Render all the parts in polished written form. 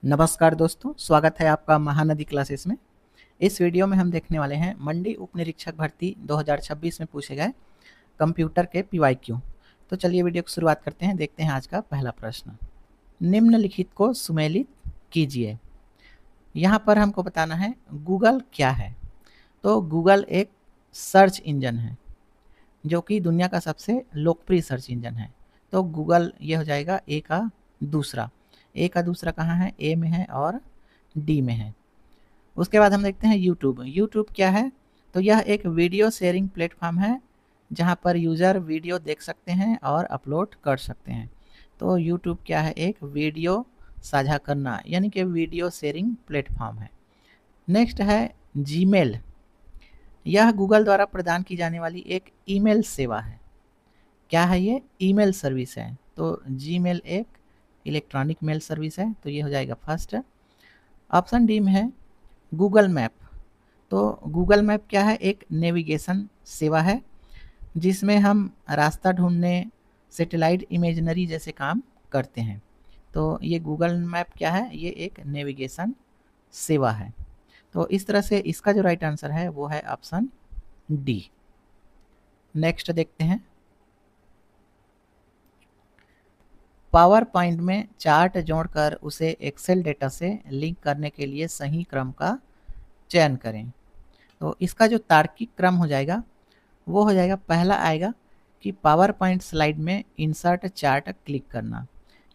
नमस्कार दोस्तों, स्वागत है आपका महानदी क्लासेस में। इस वीडियो में हम देखने वाले हैं मंडी उप निरीक्षक भर्ती 2026 में पूछे गए कंप्यूटर के पीवाईक्यू। तो चलिए वीडियो की शुरुआत करते हैं। देखते हैं आज का पहला प्रश्न। निम्नलिखित को सुमेलित कीजिए। यहाँ पर हमको बताना है गूगल क्या है। तो गूगल एक सर्च इंजन है जो कि दुनिया का सबसे लोकप्रिय सर्च इंजन है। तो गूगल ये हो जाएगा ए का दूसरा। ए का दूसरा कहाँ है? ए में है और डी में है। उसके बाद हम देखते हैं यूट्यूब। यूट्यूब क्या है? तो यह एक वीडियो शेयरिंग प्लेटफॉर्म है जहाँ पर यूज़र वीडियो देख सकते हैं और अपलोड कर सकते हैं। तो यूट्यूब क्या है? एक वीडियो साझा करना यानी कि वीडियो शेयरिंग प्लेटफॉर्म है। नेक्स्ट है जीमेल। यह गूगल द्वारा प्रदान की जाने वाली एक ईमेल सेवा है। क्या है ये? ईमेल सर्विस है। तो जीमेल एक इलेक्ट्रॉनिक मेल सर्विस है। तो ये हो जाएगा फर्स्ट। ऑप्शन डी में है गूगल मैप। तो गूगल मैप क्या है? एक नेविगेशन सेवा है जिसमें हम रास्ता ढूंढने, सैटेलाइट इमेजनरी जैसे काम करते हैं। तो ये गूगल मैप क्या है? ये एक नेविगेशन सेवा है। तो इस तरह से इसका जो राइट आंसर है वो है ऑप्शन डी। नेक्स्ट देखते हैं। पावर पॉइंट में चार्ट जोड़कर उसे एक्सेल डेटा से लिंक करने के लिए सही क्रम का चयन करें। तो इसका जो तार्किक क्रम हो जाएगा वो हो जाएगा, पहला आएगा कि पावर पॉइंट स्लाइड में इंसर्ट चार्ट क्लिक करना।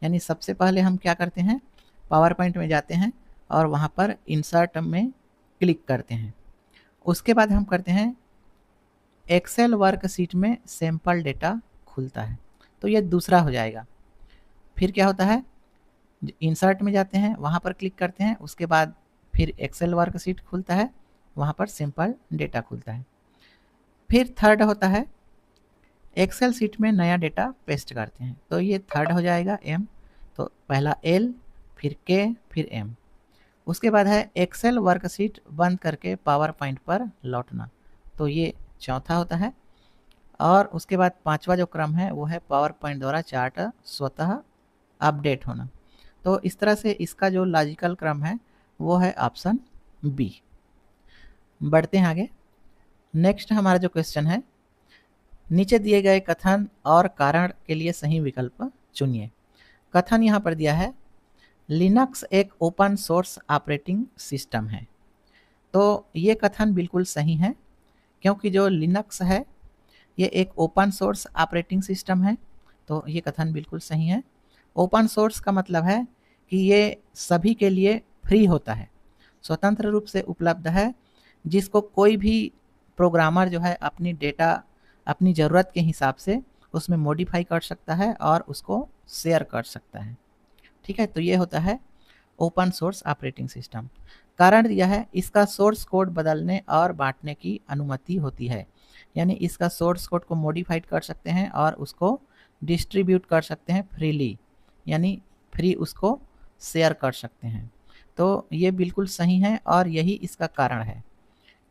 यानी सबसे पहले हम क्या करते हैं? पावर पॉइंट में जाते हैं और वहाँ पर इंसर्ट में क्लिक करते हैं। उसके बाद हम करते हैं एक्सेल वर्कशीट में सैंपल डेटा खुलता है। तो ये दूसरा हो जाएगा। फिर क्या होता है? इंसर्ट में जाते हैं, वहाँ पर क्लिक करते हैं, उसके बाद फिर एक्सेल वर्कशीट खुलता है, वहाँ पर सिंपल डेटा खुलता है। फिर थर्ड होता है एक्सेल सीट में नया डेटा पेस्ट करते हैं। तो ये थर्ड हो जाएगा एम। तो पहला एल, फिर के, फिर एम। उसके बाद है एक्सेल वर्कशीट बंद करके पावर पॉइंट पर लौटना। तो ये चौथा होता है। और उसके बाद पांचवा जो क्रम है वो है पावर पॉइंट द्वारा चार्ट स्वतः अपडेट होना। तो इस तरह से इसका जो लॉजिकल क्रम है वो है ऑप्शन बी। बढ़ते हैं आगे। नेक्स्ट हमारा जो क्वेश्चन है, नीचे दिए गए कथन और कारण के लिए सही विकल्प चुनिए। कथन यहाँ पर दिया है लिनक्स एक ओपन सोर्स ऑपरेटिंग सिस्टम है। तो ये कथन बिल्कुल सही है क्योंकि जो लिनक्स है ये एक ओपन सोर्स ऑपरेटिंग सिस्टम है। तो ये कथन बिल्कुल सही है। ओपन सोर्स का मतलब है कि ये सभी के लिए फ्री होता है, स्वतंत्र रूप से उपलब्ध है, जिसको कोई भी प्रोग्रामर जो है अपनी डेटा अपनी ज़रूरत के हिसाब से उसमें मॉडिफाई कर सकता है और उसको शेयर कर सकता है। ठीक है, तो ये होता है ओपन सोर्स ऑपरेटिंग सिस्टम। कारण दिया है इसका सोर्स कोड बदलने और बांटने की अनुमति होती है। यानी इसका सोर्स कोड को मॉडिफाइड कर सकते हैं और उसको डिस्ट्रीब्यूट कर सकते हैं फ्रीली, यानी फ्री उसको शेयर कर सकते हैं। तो ये बिल्कुल सही है और यही इसका कारण है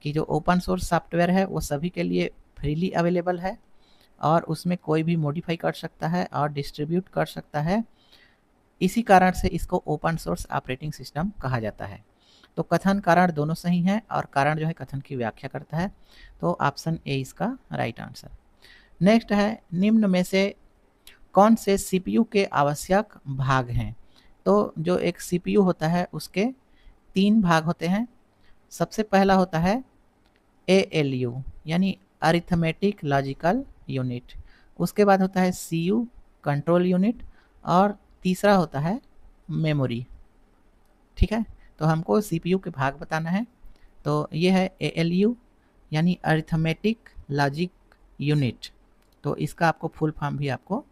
कि जो ओपन सोर्स सॉफ्टवेयर है वो सभी के लिए फ्रीली अवेलेबल है और उसमें कोई भी मॉडिफाई कर सकता है और डिस्ट्रीब्यूट कर सकता है। इसी कारण से इसको ओपन सोर्स ऑपरेटिंग सिस्टम कहा जाता है। तो कथन कारण दोनों सही हैं और कारण जो है कथन की व्याख्या करता है। तो ऑप्शन ए इसका राइट आंसर। नेक्स्ट है निम्न में से कौन से सीपीयू के आवश्यक भाग हैं? तो जो एक सीपीयू होता है उसके 3 भाग होते हैं। सबसे पहला होता है एएलयू यानी अरिथमेटिक लॉजिकल यूनिट। उसके बाद होता है सीयू कंट्रोल यूनिट और तीसरा होता है मेमोरी। ठीक है, तो हमको सीपीयू के भाग बताना है। तो ये है एएलयू यानी अरिथमेटिक लॉजिक यूनिट। तो इसका आपको फुल फॉर्म भी आपको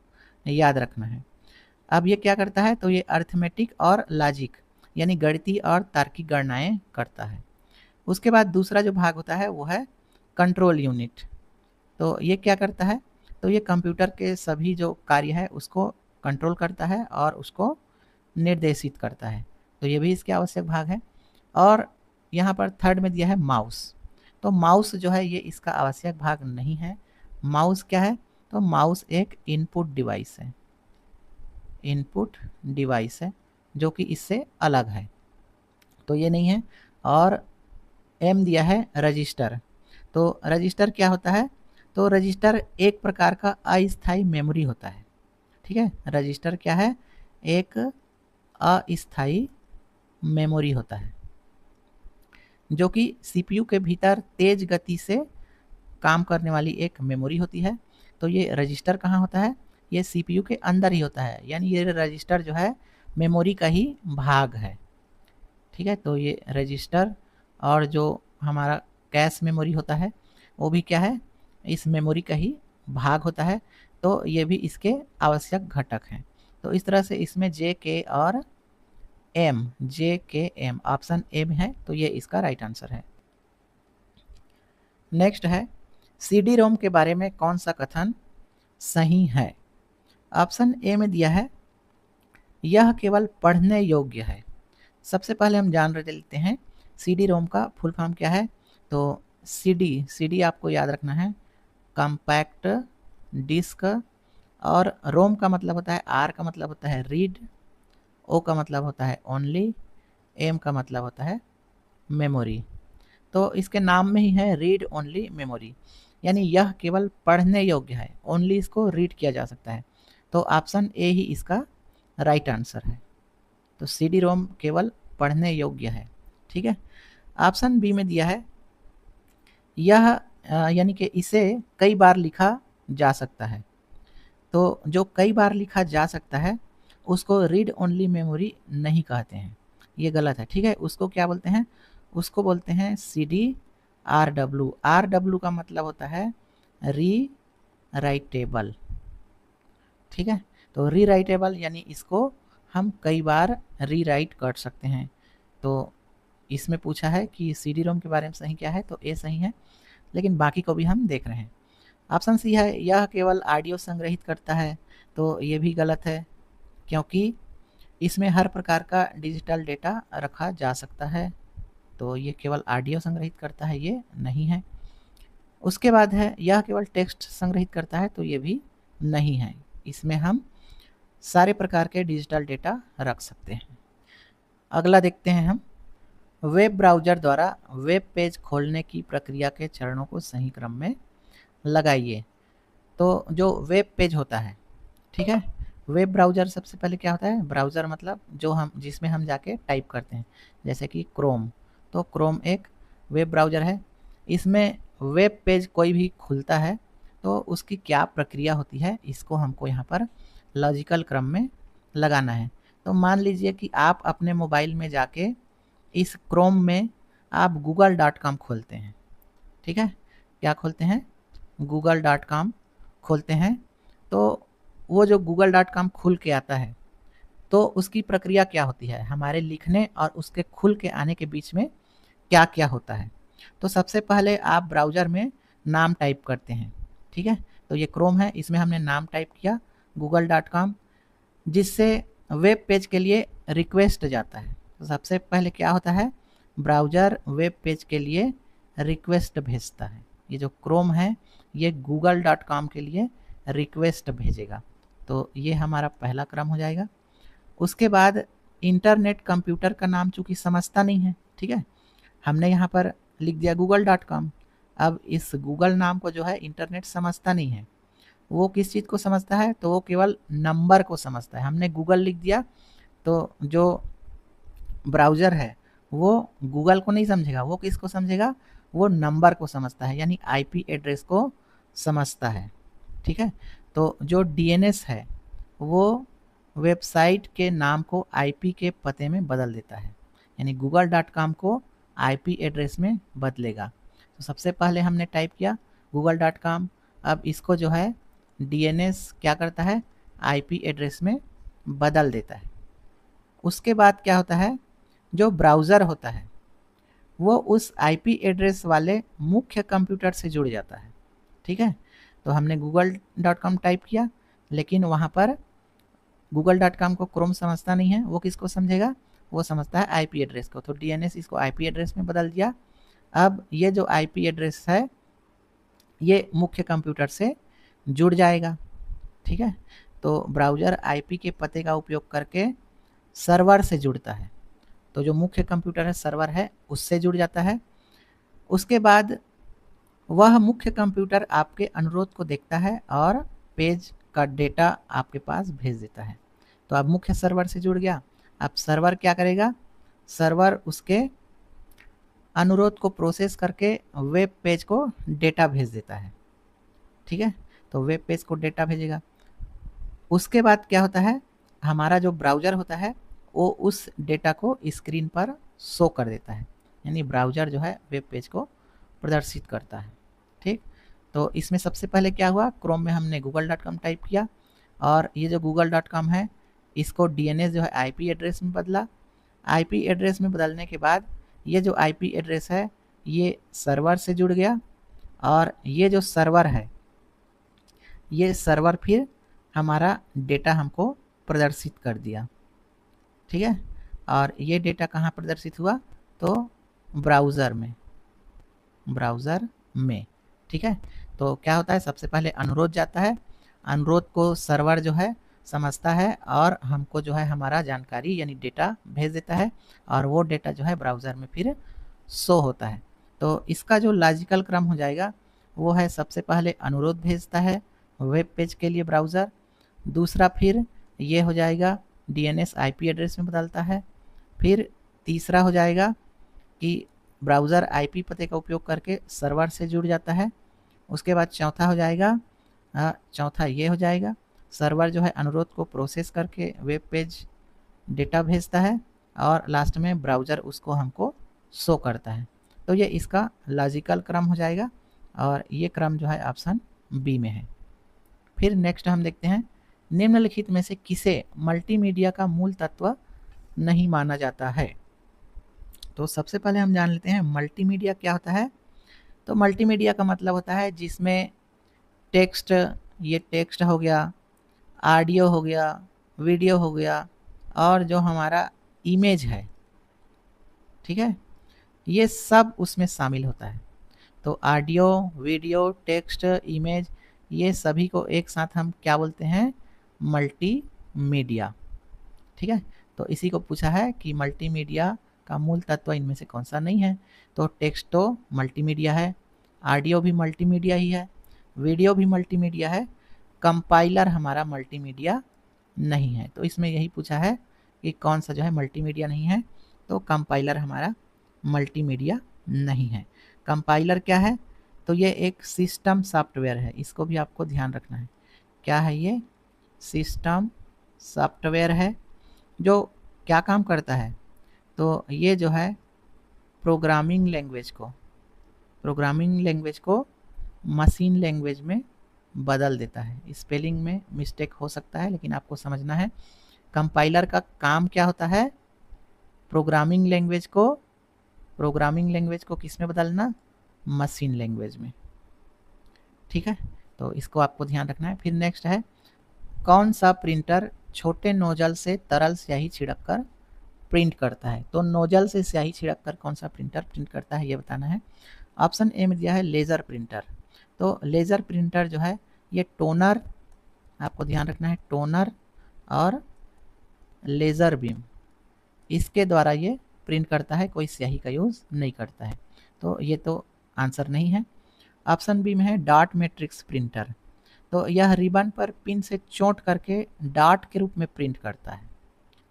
याद रखना है। अब ये क्या करता है? तो ये अरिथमेटिक और लॉजिक यानी गणितीय और तार्किक गणनाएं करता है। उसके बाद दूसरा जो भाग होता है वो है कंट्रोल यूनिट। तो ये क्या करता है? तो ये कंप्यूटर के सभी जो कार्य है उसको कंट्रोल करता है और उसको निर्देशित करता है। तो ये भी इसके आवश्यक भाग है। और यहाँ पर थर्ड में दिया है माउस। तो माउस जो है ये इसका आवश्यक भाग नहीं है। माउस क्या है? तो माउस एक इनपुट डिवाइस है। इनपुट डिवाइस है जो कि इससे अलग है, तो ये नहीं है। और एम दिया है रजिस्टर। तो रजिस्टर क्या होता है? तो रजिस्टर एक प्रकार का अस्थायी मेमोरी होता है। ठीक है, रजिस्टर क्या है? एक अस्थायी मेमोरी होता है जो कि सीपीयू के भीतर तेज गति से काम करने वाली एक मेमोरी होती है। तो ये रजिस्टर कहाँ होता है? ये सीपीयू के अंदर ही होता है, यानी ये रजिस्टर जो है मेमोरी का ही भाग है। ठीक है, तो ये रजिस्टर और जो हमारा कैश मेमोरी होता है वो भी क्या है? इस मेमोरी का ही भाग होता है। तो ये भी इसके आवश्यक घटक हैं। तो इस तरह से इसमें जे के और एम, जे के एम, ऑप्शन एम है, तो ये इसका राइट आंसर है। नेक्स्ट है, सीडी रोम के बारे में कौन सा कथन सही है? ऑप्शन ए में दिया है यह केवल पढ़ने योग्य है। सबसे पहले हम जान लेते हैं सीडी रोम का फुल फॉर्म क्या है। तो सीडी आपको याद रखना है कॉम्पैक्ट डिस्क, और रोम का मतलब होता है, आर का मतलब होता है रीड, ओ का मतलब होता है ओनली, एम का मतलब होता है मेमोरी। तो इसके नाम में ही है रीड ओनली मेमोरी, यानी यह केवल पढ़ने योग्य है, ओनली इसको रीड किया जा सकता है। तो ऑप्शन ए ही इसका राइट आंसर है। तो सीडी रोम केवल पढ़ने योग्य है। ठीक है, ऑप्शन बी में दिया है यह यानी कि इसे कई बार लिखा जा सकता है। तो जो कई बार लिखा जा सकता है उसको रीड ओनली मेमोरी नहीं कहते हैं, ये गलत है। ठीक है, उसको क्या बोलते हैं? उसको बोलते हैं CD RW। RW का मतलब होता है री राइटेबल। ठीक है, तो री राइटेबल यानी इसको हम कई बार री राइट कर सकते हैं। तो इसमें पूछा है कि CD रोम के बारे में सही क्या है, तो ए सही है, लेकिन बाकी को भी हम देख रहे हैं। ऑप्शन सी है यह केवल ऑडियो संग्रहित करता है, तो ये भी गलत है, क्योंकि इसमें हर प्रकार का डिजिटल डेटा रखा जा सकता है। तो ये केवल ऑडियो संग्रहित करता है, ये नहीं है। उसके बाद है यह केवल टेक्स्ट संग्रहित करता है, तो ये भी नहीं है। इसमें हम सारे प्रकार के डिजिटल डेटा रख सकते हैं। अगला देखते हैं हम, वेब ब्राउज़र द्वारा वेब पेज खोलने की प्रक्रिया के चरणों को सही क्रम में लगाइए। तो जो वेब पेज होता है, ठीक है, वेब ब्राउज़र सबसे पहले क्या होता है? ब्राउज़र मतलब जो हम जिसमें हम जाके टाइप करते हैं, जैसे कि क्रोम। तो क्रोम एक वेब ब्राउज़र है। इसमें वेब पेज कोई भी खुलता है तो उसकी क्या प्रक्रिया होती है, इसको हमको यहाँ पर लॉजिकल क्रम में लगाना है। तो मान लीजिए कि आप अपने मोबाइल में जाके इस क्रोम में आप google.com खोलते हैं। ठीक है, क्या खोलते हैं? google.com खोलते हैं। तो वो जो google.com खुल के आता है तो उसकी प्रक्रिया क्या होती है? हमारे लिखने और उसके खुल के आने के बीच में क्या क्या होता है? तो सबसे पहले आप ब्राउज़र में नाम टाइप करते हैं। ठीक है, तो ये क्रोम है, इसमें हमने नाम टाइप किया google.com, जिससे वेब पेज के लिए रिक्वेस्ट जाता है। तो सबसे पहले क्या होता है? ब्राउज़र वेब पेज के लिए रिक्वेस्ट भेजता है। ये जो क्रोम है ये google.com के लिए रिक्वेस्ट भेजेगा। तो ये हमारा पहला क्रम हो जाएगा। उसके बाद इंटरनेट कंप्यूटर का नाम चूँकि समझता नहीं है, ठीक है, हमने यहाँ पर लिख दिया google.com। अब इस गूगल नाम को जो है इंटरनेट समझता नहीं है, वो किस चीज़ को समझता है? तो वो केवल नंबर को समझता है। हमने गूगल लिख दिया तो जो ब्राउज़र है वो गूगल को नहीं समझेगा, वो किसको समझेगा? वो नंबर को समझता है, यानी आईपी एड्रेस को समझता है। ठीक है, तो जो डीएनएस है वो वेबसाइट के नाम को आईपी के पते में बदल देता है, यानी google.com को आईपी एड्रेस में बदलेगा। तो सबसे पहले हमने टाइप किया google.com, अब इसको जो है डीएनएस क्या करता है? आईपी एड्रेस में बदल देता है। उसके बाद क्या होता है? जो ब्राउज़र होता है वो उस आईपी एड्रेस वाले मुख्य कंप्यूटर से जुड़ जाता है। ठीक है, तो हमने google.com टाइप किया, लेकिन वहाँ पर google.com को क्रोम समझता नहीं है, वो किसको समझेगा? वो समझता है आईपी एड्रेस को। तो डीएनएस इसको आईपी एड्रेस में बदल दिया। अब ये जो आईपी एड्रेस है ये मुख्य कंप्यूटर से जुड़ जाएगा। ठीक है, तो ब्राउज़र आईपी के पते का उपयोग करके सर्वर से जुड़ता है। तो जो मुख्य कंप्यूटर है सर्वर है उससे जुड़ जाता है। उसके बाद वह मुख्य कंप्यूटर आपके अनुरोध को देखता है और पेज का डेटा आपके पास भेज देता है। तो अब मुख्य सर्वर से जुड़ गया। अब सर्वर क्या करेगा, सर्वर उसके अनुरोध को प्रोसेस करके वेब पेज को डेटा भेज देता है। ठीक है, तो वेब पेज को डेटा भेजेगा। उसके बाद क्या होता है, हमारा जो ब्राउज़र होता है वो उस डेटा को स्क्रीन पर शो कर देता है, यानी ब्राउज़र जो है वेब पेज को प्रदर्शित करता है। ठीक, तो इसमें सबसे पहले क्या हुआ, क्रोम में हमने google.com टाइप किया और ये जो google.com है इसको DNS जो है IP एड्रेस में बदला। IP एड्रेस में बदलने के बाद ये जो IP एड्रेस है ये सर्वर से जुड़ गया और ये जो सर्वर है ये सर्वर फिर हमारा डेटा हमको प्रदर्शित कर दिया। ठीक है, और ये डेटा कहाँ प्रदर्शित हुआ, तो ब्राउज़र में। ठीक है, तो क्या होता है, सबसे पहले अनुरोध जाता है, अनुरोध को सर्वर जो है समझता है और हमको जो है हमारा जानकारी यानी डेटा भेज देता है और वो डेटा जो है ब्राउज़र में फिर शो होता है। तो इसका जो लॉजिकल क्रम हो जाएगा वो है, सबसे पहले अनुरोध भेजता है वेब पेज के लिए ब्राउज़र, दूसरा फिर ये हो जाएगा DNS IP एड्रेस में बदलता है, फिर तीसरा हो जाएगा कि ब्राउज़र IP पते का उपयोग करके सर्वर से जुड़ जाता है। उसके बाद चौथा हो जाएगा, चौथा ये हो जाएगा, सर्वर जो है अनुरोध को प्रोसेस करके वेब पेज डेटा भेजता है और लास्ट में ब्राउज़र उसको हमको शो करता है। तो ये इसका लॉजिकल क्रम हो जाएगा और ये क्रम जो है ऑप्शन बी में है। फिर नेक्स्ट हम देखते हैं, निम्नलिखित में से किसे मल्टीमीडिया का मूल तत्व नहीं माना जाता है। तो सबसे पहले हम जान लेते हैं मल्टीमीडिया क्या होता है। तो मल्टीमीडिया का मतलब होता है जिसमें टेक्स्ट, ये टेक्स्ट हो गया, ऑडियो हो गया, वीडियो हो गया और जो हमारा इमेज है, ठीक है, ये सब उसमें शामिल होता है। तो ऑडियो, वीडियो, टेक्स्ट, इमेज, ये सभी को एक साथ हम क्या बोलते हैं, मल्टीमीडिया। ठीक है, तो इसी को पूछा है कि मल्टीमीडिया का मूल तत्व इनमें से कौन सा नहीं है। तो टेक्स्ट तो मल्टीमीडिया है, ऑडियो भी मल्टीमीडिया ही है, वीडियो भी मल्टीमीडिया है, कंपाइलर हमारा मल्टीमीडिया नहीं है। तो इसमें यही पूछा है कि कौन सा जो है मल्टीमीडिया नहीं है, तो कंपाइलर हमारा मल्टीमीडिया नहीं है। कंपाइलर क्या है, तो ये एक सिस्टम सॉफ्टवेयर है, इसको भी आपको ध्यान रखना है। क्या है ये, सिस्टम सॉफ्टवेयर है जो क्या काम करता है, तो ये जो है प्रोग्रामिंग लैंग्वेज को मशीन लैंग्वेज में बदल देता है। स्पेलिंग में मिस्टेक हो सकता है लेकिन आपको समझना है, कंपाइलर का काम क्या होता है, प्रोग्रामिंग लैंग्वेज को किस में बदलना, मशीन लैंग्वेज में। ठीक है, तो इसको आपको ध्यान रखना है। फिर नेक्स्ट है, कौन सा प्रिंटर छोटे नोजल से तरल स्याही छिड़क कर प्रिंट करता है। तो नोजल से स्याही छिड़क कर कौन सा प्रिंटर प्रिंट करता है ये बताना है। ऑप्शन ए में दिया है लेज़र प्रिंटर। तो लेज़र प्रिंटर जो है ये टोनर, आपको ध्यान रखना है, टोनर और लेज़र बीम, इसके द्वारा ये प्रिंट करता है, कोई स्याही का यूज़ नहीं करता है। तो ये तो आंसर नहीं है। ऑप्शन बी में है डॉट मैट्रिक्स प्रिंटर। तो यह रिबन पर पिन से चोट करके डॉट के रूप में प्रिंट करता है।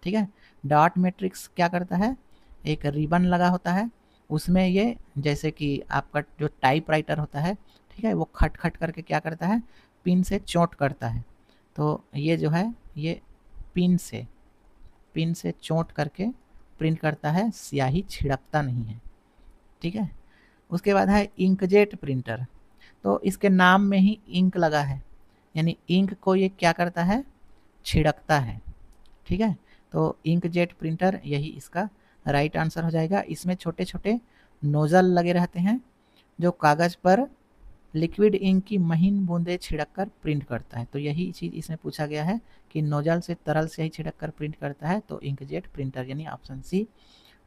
ठीक है, डॉट मैट्रिक्स क्या करता है, एक रिबन लगा होता है, उसमें ये जैसे कि आपका जो टाइपराइटर होता है, ठीक है, वो खट खट करके क्या करता है, पिन से चोट करता है। तो ये जो है ये पिन से चोट करके प्रिंट करता है, स्याही छिड़कता नहीं है। ठीक है, उसके बाद है इंकजेट प्रिंटर। तो इसके नाम में ही इंक लगा है, यानी इंक को ये क्या करता है, छिड़कता है। ठीक है, तो इंकजेट प्रिंटर यही इसका राइट आंसर हो जाएगा। इसमें छोटे छोटे नोजल लगे रहते हैं जो कागज़ पर लिक्विड इंक की महीन बूंदें छिड़क कर प्रिंट करता है। तो यही चीज़ इसमें पूछा गया है कि नोजल से तरल स्याही छिड़क कर प्रिंट करता है, तो इंकजेट प्रिंटर यानी ऑप्शन सी।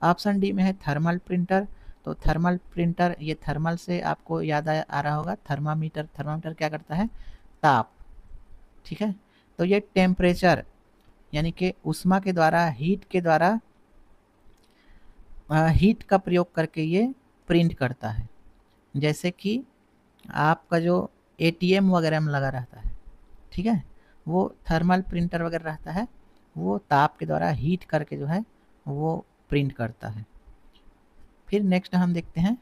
ऑप्शन डी में है थर्मल प्रिंटर। तो थर्मल प्रिंटर, ये थर्मल से आपको याद आ रहा होगा, थर्मामीटर क्या करता है, ताप। ठीक है, तो ये टेम्परेचर यानी कि उष्मा के द्वारा, हीट के द्वारा, हीट का प्रयोग करके ये प्रिंट करता है। जैसे कि आपका जो एटीएम वगैरह में लगा रहता है, ठीक है, वो थर्मल प्रिंटर वगैरह रहता है, वो ताप के द्वारा हीट करके जो है वो प्रिंट करता है। फिर नेक्स्ट हम देखते हैं,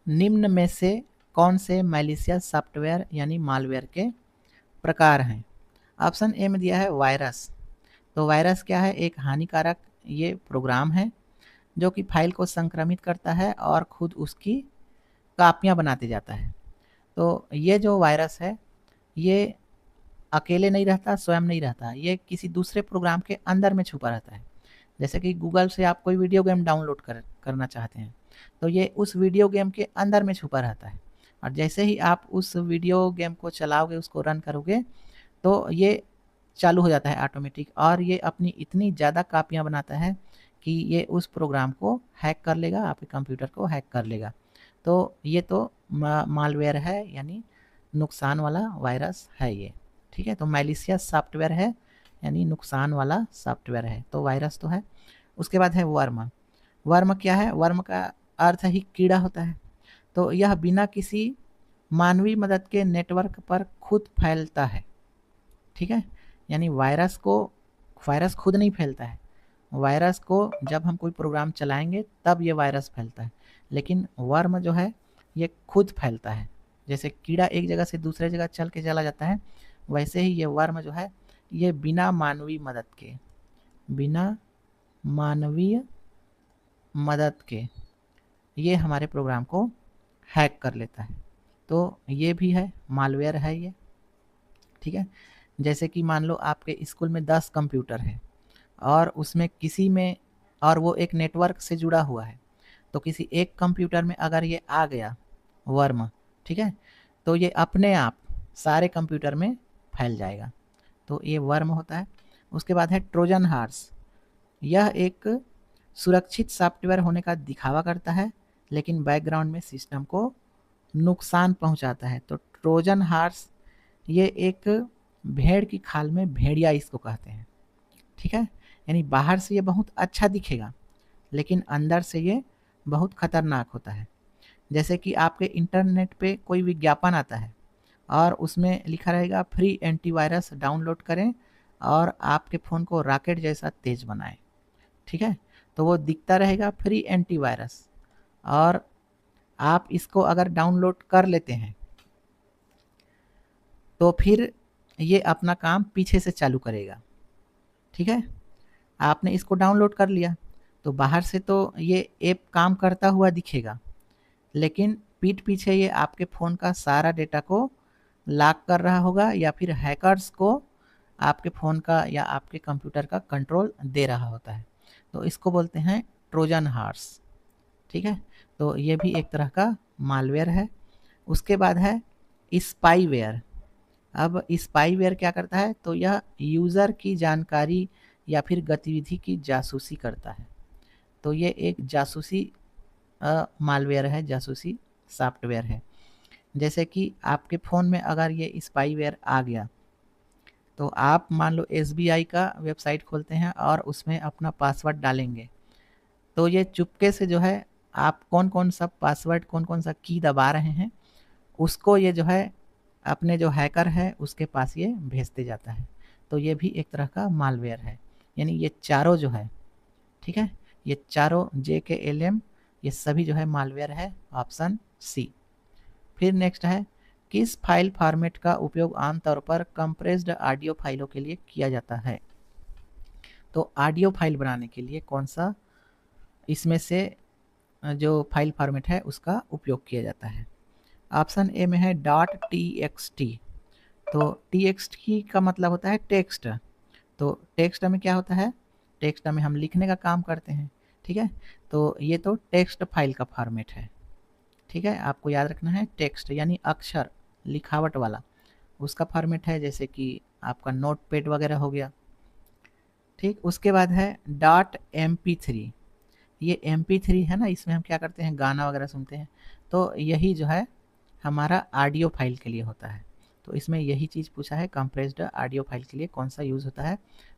निम्न में से कौन से मैलिशियस सॉफ्टवेयर यानी मालवेयर के प्रकार हैं। ऑप्शन ए में दिया है वायरस। तो वायरस क्या है? एक हानिकारक ये प्रोग्राम है जो कि फाइल को संक्रमित करता है और खुद उसकी कापियाँ बनाते जाता है। तो ये जो वायरस है ये अकेले नहीं रहता, स्वयं नहीं रहता, ये किसी दूसरे प्रोग्राम के अंदर में छुपा रहता है। जैसे कि गूगल से आप कोई वीडियो गेम डाउनलोड करना चाहते हैं, तो ये उस वीडियो गेम के अंदर में छुपा रहता है, और जैसे ही आप उस वीडियो गेम को चलाओगे, उसको रन करोगे, तो ये चालू हो जाता है ऑटोमेटिक, और ये अपनी इतनी ज़्यादा कापियाँ बनाता है कि ये उस प्रोग्राम को हैक कर लेगा, आपके कंप्यूटर को हैक कर लेगा। तो ये तो मालवेयर है, यानी नुकसान वाला वायरस है ये, ठीक है। तो मैलिशियस सॉफ्टवेयर है यानी नुकसान वाला सॉफ्टवेयर है, तो वायरस तो है। उसके बाद है वर्म। वर्म क्या है? वर्म का अर्थ ही कीड़ा होता है। तो यह बिना किसी मानवीय मदद के नेटवर्क पर खुद फैलता है, ठीक है। यानी वायरस खुद नहीं फैलता है। वायरस को जब हम कोई प्रोग्राम चलाएंगे तब ये वायरस फैलता है, लेकिन वर्म जो है ये खुद फैलता है। जैसे कीड़ा एक जगह से दूसरे जगह चल के चला जाता है, वैसे ही ये वर्म जो है ये बिना मानवीय मदद के ये हमारे प्रोग्राम को हैक कर लेता है। तो ये भी है, मालवेयर है ये, ठीक है। जैसे कि मान लो आपके स्कूल में 10 कंप्यूटर है और उसमें किसी में, और वो एक नेटवर्क से जुड़ा हुआ है, तो किसी एक कंप्यूटर में अगर ये आ गया वर्म, ठीक है, तो ये अपने आप सारे कंप्यूटर में फैल जाएगा। तो ये वर्म होता है। उसके बाद है ट्रोजन हॉर्स। यह एक सुरक्षित सॉफ्टवेयर होने का दिखावा करता है, लेकिन बैकग्राउंड में सिस्टम को नुकसान पहुंचाता है। तो ट्रोजन हॉर्स ये एक भेड़ की खाल में भेड़िया इसको कहते हैं, ठीक है। यानी बाहर से ये बहुत अच्छा दिखेगा, लेकिन अंदर से ये बहुत खतरनाक होता है। जैसे कि आपके इंटरनेट पे कोई विज्ञापन आता है और उसमें लिखा रहेगा फ्री एंटीवायरस डाउनलोड करें और आपके फ़ोन को रॉकेट जैसा तेज बनाएं, ठीक है। तो वो दिखता रहेगा फ्री एंटीवायरस, और आप इसको अगर डाउनलोड कर लेते हैं तो फिर ये अपना काम पीछे से चालू करेगा, ठीक है। आपने इसको डाउनलोड कर लिया तो बाहर से तो ये ऐप काम करता हुआ दिखेगा, लेकिन पीठ पीछे ये आपके फ़ोन का सारा डेटा को लॉक कर रहा होगा, या फिर हैकर्स को आपके फ़ोन का या आपके कंप्यूटर का कंट्रोल दे रहा होता है। तो इसको बोलते हैं ट्रोजन हॉर्स, ठीक है। तो ये भी एक तरह का मालवेयर है। उसके बाद है स्पाईवेयर। अब स्पाईवेयर क्या करता है? तो यह यूज़र की जानकारी या फिर गतिविधि की जासूसी करता है। तो ये एक जासूसी मालवेयर है, जासूसी सॉफ्टवेयर है। जैसे कि आपके फ़ोन में अगर ये स्पाईवेयर आ गया, तो आप मान लो एसबीआई का वेबसाइट खोलते हैं और उसमें अपना पासवर्ड डालेंगे, तो ये चुपके से जो है आप कौन कौन सा पासवर्ड, कौन कौन सा की दबा रहे हैं, उसको ये जो है अपने जो हैकर है उसके पास ये भेजते जाता है। तो ये भी एक तरह का मालवेयर है। यानी ये चारों जो है, ठीक है, ये चारों JKLM ये सभी जो है मालवेयर है, ऑप्शन सी। फिर नेक्स्ट है, किस फाइल फॉर्मेट का उपयोग आमतौर पर कंप्रेस्ड ऑडियो फाइलों के लिए किया जाता है? तो ऑडियो फाइल बनाने के लिए कौन सा इसमें से जो फाइल फॉर्मेट है उसका उपयोग किया जाता है? ऑप्शन ए में है .txt। तो txt का मतलब होता है टेक्स्ट। तो टेक्स्ट में क्या होता है? टेक्स्ट में हम लिखने का काम करते हैं, ठीक है। तो ये तो टेक्स्ट फाइल का फॉर्मेट है, ठीक है। आपको याद रखना है, टेक्स्ट यानी अक्षर, लिखावट वाला, उसका फॉर्मेट है, जैसे कि आपका नोटपैड वगैरह हो गया, ठीक। उसके बाद है .mp3। ये mp3 है ना, इसमें हम क्या करते हैं, गाना वगैरह सुनते हैं, तो यही जो है हमारा ऑडियो फाइल के लिए होता है। तो इसमें यही चीज़ पूछा है, कंप्रेस्ड ऑडियो फाइल के लिए कौन सा यूज़ होता है?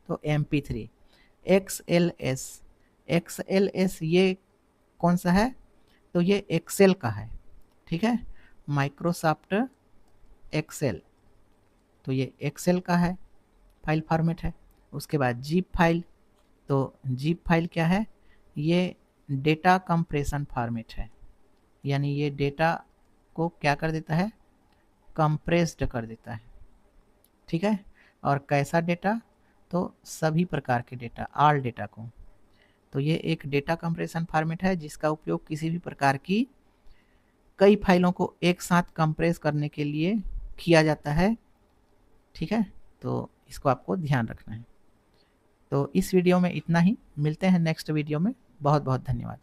तो MP3। XLS ये कौन सा है? तो ये एक्सेल का है, ठीक है, माइक्रोसॉफ्ट एक्सेल, तो ये एक्सेल का है, फाइल फॉर्मेट है। उसके बाद जीप फाइल, तो जीप फाइल क्या है? ये डेटा कंप्रेशन फॉर्मेट है, यानी ये डेटा को क्या कर देता है? कंप्रेस्ड कर देता है, ठीक है। और कैसा डेटा? तो सभी प्रकार के डेटा, ऑल डेटा को। तो ये एक डेटा कंप्रेशन फॉर्मेट है जिसका उपयोग किसी भी प्रकार की कई फाइलों को एक साथ कंप्रेस करने के लिए किया जाता है, ठीक है। तो इसको आपको ध्यान रखना है। तो इस वीडियो में इतना ही, मिलते हैं नेक्स्ट वीडियो में। बहुत बहुत धन्यवाद।